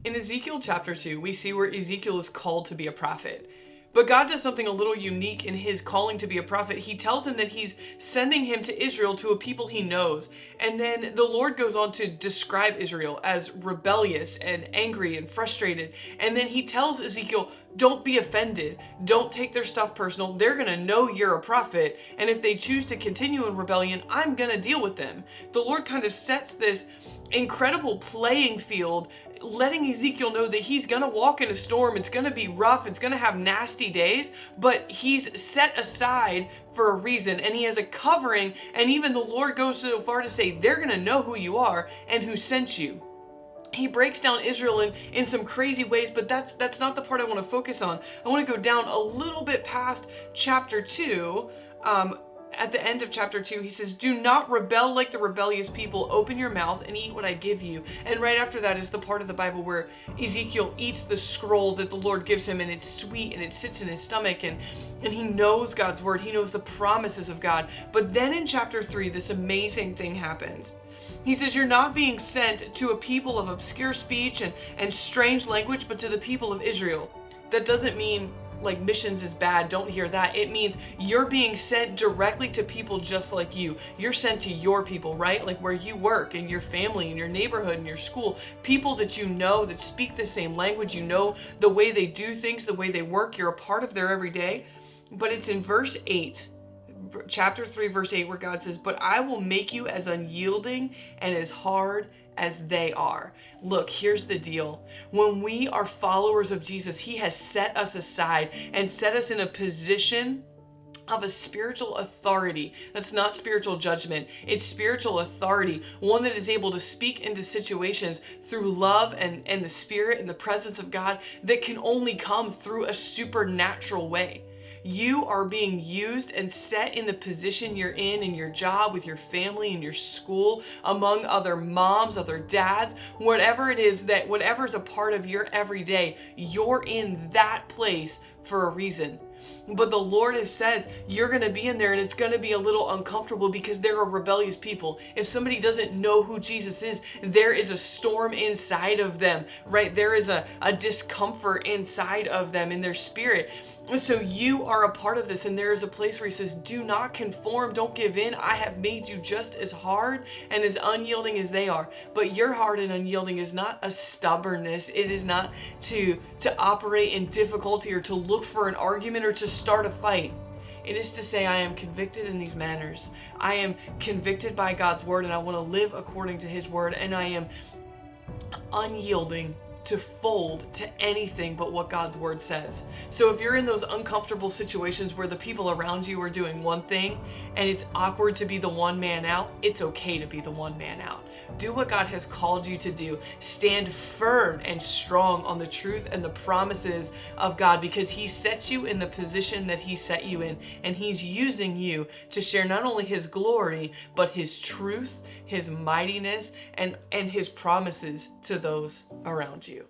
In Ezekiel chapter 2, we see where Ezekiel is called to be a prophet. But God does something a little unique in his calling to be a prophet. He tells him that he's sending him to Israel, to a people he knows. And then the Lord goes on to describe Israel as rebellious and angry and frustrated. And then he tells Ezekiel, don't be offended. Don't take their stuff personal. They're going to know you're a prophet. And if they choose to continue in rebellion, I'm going to deal with them. The Lord kind of sets this incredible playing field, letting Ezekiel know that he's going to walk in a storm. It's going to be rough. It's going to have nasty days, but he's set aside for a reason, and he has a covering. And even the Lord goes so far to say they're going to know who you are and who sent you. He breaks down Israel in some crazy ways, but that's not the part I want to focus on. I want to go down a little bit past chapter 2. At the end of chapter 2, he says, do not rebel like the rebellious people. Open your mouth and eat what I give you. And right after that is the part of the Bible where Ezekiel eats the scroll that the Lord gives him, and it's sweet and it sits in his stomach, and he knows God's word. He knows the promises of God. But then in chapter 3, this amazing thing happens. He says, you're not being sent to a people of obscure speech and strange language, but to the people of Israel. That doesn't mean like missions is bad. Don't hear that. It means you're being sent directly to people just like you. You're sent to your people, right? Like where you work, and your family, and your neighborhood, and your school. People that you know that speak the same language. You know the way they do things, the way they work. You're a part of their everyday. But it's in verse 8, chapter 3, verse 8, where God says, but I will make you as unyielding and as hard as they are. Look, here's the deal. When we are followers of Jesus, he has set us aside and set us in a position of a spiritual authority. That's not spiritual judgment. It's spiritual authority. One that is able to speak into situations through love and the Spirit and the presence of God that can only come through a supernatural way. You are being used and set in the position you're in your job, with your family, in your school, among other moms, other dads, whatever it is, that whatever is a part of your everyday, you're in that place for a reason. But the Lord says you're going to be in there, and it's going to be a little uncomfortable because they're a rebellious people. If somebody doesn't know who Jesus is, there is a storm inside of them, right? There is a discomfort inside of them in their spirit. So you are a part of this, and there is a place where he says, do not conform, don't give in. I have made you just as hard and as unyielding as they are. But your hard and unyielding is not a stubbornness. It is not to operate in difficulty or to look for an argument or to start a fight. It is to say, I am convicted in these manners. I am convicted by God's word, and I want to live according to his word, and I am unyielding to fold to anything but what God's word says. So if you're in those uncomfortable situations where the people around you are doing one thing and it's awkward to be the one man out, it's okay to be the one man out. Do what God has called you to do. Stand firm and strong on the truth and the promises of God, because he set you in the position that he set you in, and he's using you to share not only his glory, but his truth, his mightiness, and his promises to those around you.